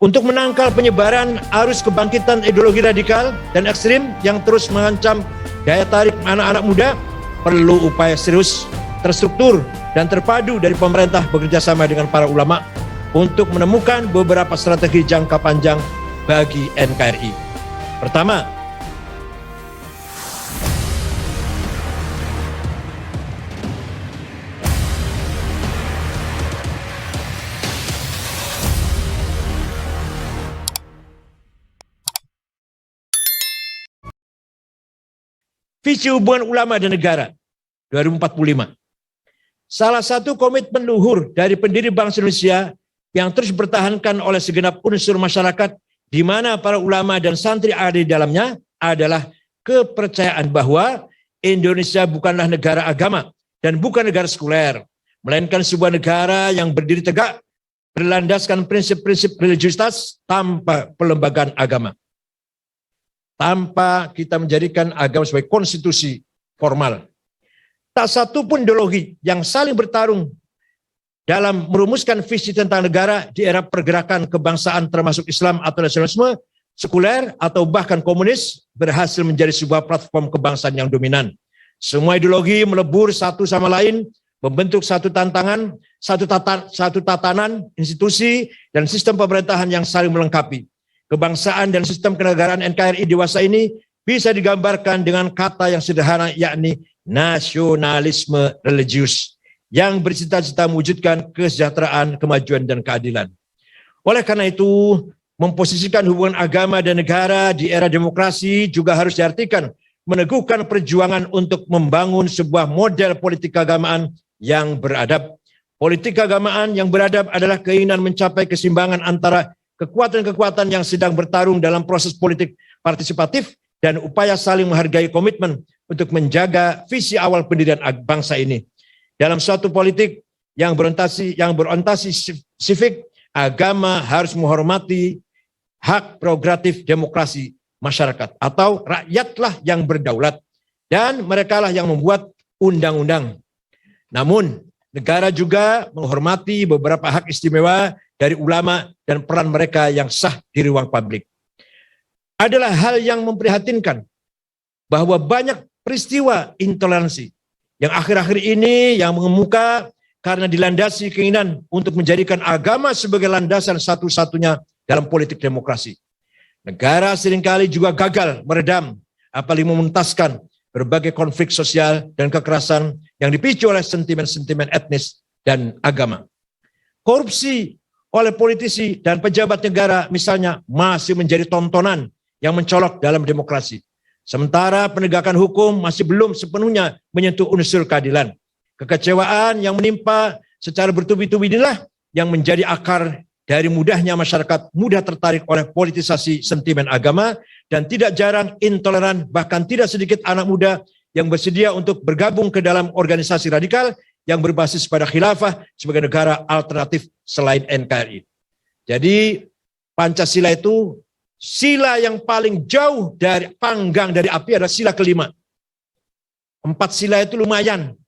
Untuk menangkal penyebaran arus kebangkitan ideologi radikal dan ekstrim yang terus mengancam daya tarik anak-anak muda, perlu upaya serius, terstruktur, dan terpadu dari pemerintah bekerjasama dengan para ulama untuk menemukan beberapa strategi jangka panjang bagi NKRI. Pertama, visi hubungan ulama dan negara 2045. Salah satu komitmen luhur dari pendiri bangsa Indonesia yang terus dipertahankan oleh segenap unsur masyarakat di mana para ulama dan santri ada di dalamnya adalah kepercayaan bahwa Indonesia bukanlah negara agama dan bukan negara sekuler, melainkan sebuah negara yang berdiri tegak berlandaskan prinsip-prinsip religiusitas tanpa pelembagaan agama. Tanpa kita menjadikan agama sebagai konstitusi formal. Tak satu pun ideologi yang saling bertarung dalam merumuskan visi tentang negara di era pergerakan kebangsaan termasuk Islam atau nasionalisme, sekuler atau bahkan komunis berhasil menjadi sebuah platform kebangsaan yang dominan. Semua ideologi melebur satu sama lain, membentuk satu tantangan, satu tatanan, institusi, dan sistem pemerintahan yang saling melengkapi. Kebangsaan dan sistem kenegaraan NKRI dewasa ini bisa digambarkan dengan kata yang sederhana, yakni nasionalisme religius yang bercita-cita mewujudkan kesejahteraan, kemajuan, dan keadilan. Oleh karena itu, memposisikan hubungan agama dan negara di era demokrasi juga harus diartikan meneguhkan perjuangan untuk membangun sebuah model politik keagamaan yang beradab. Politik keagamaan yang beradab adalah keinginan mencapai keseimbangan antara kekuatan-kekuatan yang sedang bertarung dalam proses politik partisipatif dan upaya saling menghargai komitmen untuk menjaga visi awal pendirian bangsa ini. Dalam suatu politik yang berorientasi sifik, agama harus menghormati hak prerogatif demokrasi masyarakat atau rakyatlah yang berdaulat dan merekalah yang membuat undang-undang. Namun, negara juga menghormati beberapa hak istimewa dari ulama dan peran mereka yang sah di ruang publik. Adalah hal yang memprihatinkan bahwa banyak peristiwa intoleransi yang akhir-akhir ini yang mengemuka karena dilandasi keinginan untuk menjadikan agama sebagai landasan satu-satunya dalam politik demokrasi. Negara seringkali juga gagal meredam, apalagi memuntaskan berbagai konflik sosial dan kekerasan yang dipicu oleh sentimen-sentimen etnis dan agama. Korupsi oleh politisi dan pejabat negara misalnya masih menjadi tontonan yang mencolok dalam demokrasi. Sementara penegakan hukum masih belum sepenuhnya menyentuh unsur keadilan. Kekecewaan yang menimpa secara bertubi-tubi inilah yang menjadi akar dari mudahnya masyarakat mudah tertarik oleh politisasi sentimen agama dan tidak jarang intoleran, bahkan tidak sedikit anak muda yang bersedia untuk bergabung ke dalam organisasi radikal yang berbasis pada khilafah sebagai negara alternatif selain NKRI. Jadi Pancasila itu sila yang paling jauh dari panggang dari api adalah sila kelima. 4 sila itu lumayan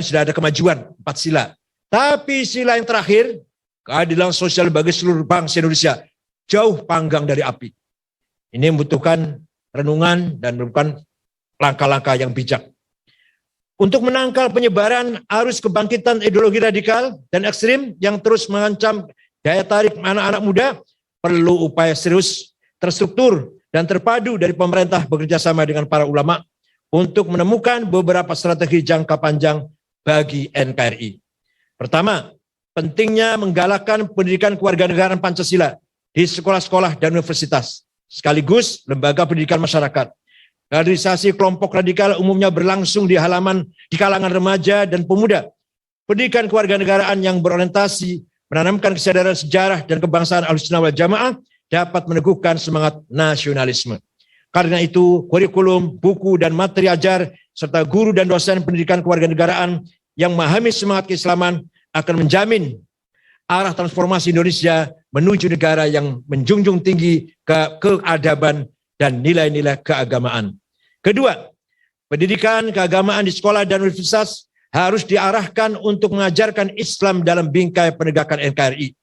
sudah ada kemajuan 4 sila. Tapi sila yang terakhir, keadilan sosial bagi seluruh bangsa Indonesia, jauh panggang dari api. Ini membutuhkan renungan dan membutuhkan langkah-langkah yang bijak. Untuk menangkal penyebaran arus kebangkitan ideologi radikal dan ekstrim yang terus mengancam daya tarik anak-anak muda, perlu upaya serius, terstruktur, dan terpadu dari pemerintah bekerjasama dengan para ulama untuk menemukan beberapa strategi jangka panjang bagi NKRI. Pertama, pentingnya menggalakkan pendidikan kewarganegaraan Pancasila di sekolah-sekolah dan universitas, sekaligus lembaga pendidikan masyarakat. Kaderisasi kelompok radikal umumnya berlangsung di kalangan remaja dan pemuda. Pendidikan kewarganegaraan yang berorientasi menanamkan kesadaran sejarah dan kebangsaan Ahlussunnah wal Jamaah dapat meneguhkan semangat nasionalisme. Karena itu, kurikulum, buku, dan materi ajar, serta guru dan dosen pendidikan kewarganegaraan yang memahami semangat keislaman akan menjamin arah transformasi Indonesia menuju negara yang menjunjung tinggi keadaban dan nilai-nilai keagamaan. Kedua, pendidikan keagamaan di sekolah dan universitas harus diarahkan untuk mengajarkan Islam dalam bingkai penegakan NKRI.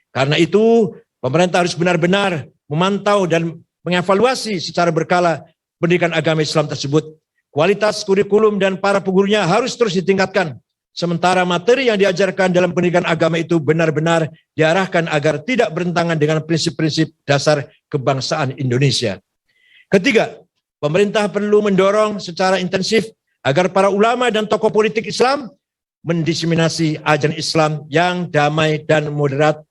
Karena itu, Pemerintah harus benar-benar memantau dan mengevaluasi secara berkala pendidikan agama Islam tersebut. Kualitas kurikulum dan para pengurunya harus terus ditingkatkan. Sementara materi yang diajarkan dalam pendidikan agama itu benar-benar diarahkan agar tidak bertentangan dengan prinsip-prinsip dasar kebangsaan Indonesia. Ketiga, pemerintah perlu mendorong secara intensif agar para ulama dan tokoh politik Islam mendiseminasi ajaran Islam yang damai dan moderat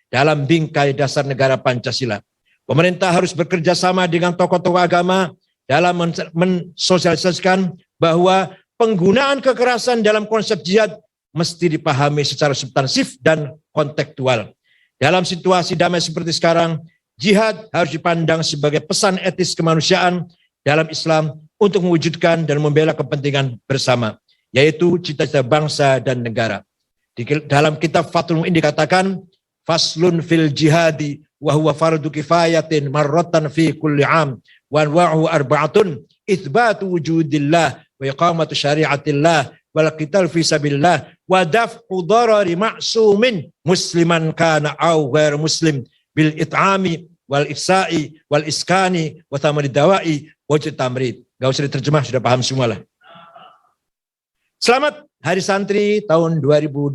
dalam bingkai dasar negara Pancasila. Pemerintah harus bekerja sama dengan tokoh-tokoh agama dalam mensosialisasikan bahwa penggunaan kekerasan dalam konsep jihad mesti dipahami secara substansif dan kontekstual. Dalam situasi damai seperti sekarang, jihad harus dipandang sebagai pesan etis kemanusiaan dalam Islam untuk mewujudkan dan membela kepentingan bersama, yaitu cita-cita bangsa dan negara. Dalam kitab Fathul Mu'in dikatakan, faslun fil jihadi wa huwa fardu kifayatin marratan fi kulli am wa anwa'uhu arba'atun itsbatu wujudillah wa iqamatu syari'atillah wal qital fi sabilillah wa daf'u darari ma'sumin musliman kana aw ghair muslim bil it'ami wal ifsa'i wal iskani wa thamani dawa'i wa tamrid. Gak usah diterjemah, sudah paham semua lah. Selamat Hari Santri tahun 2021.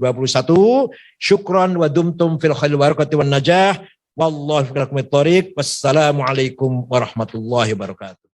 Syukran wa dumtum fil khairi wal barakati wan najah. Wallahu fi thoriq. Wassalamualaikum warahmatullahi wabarakatuh.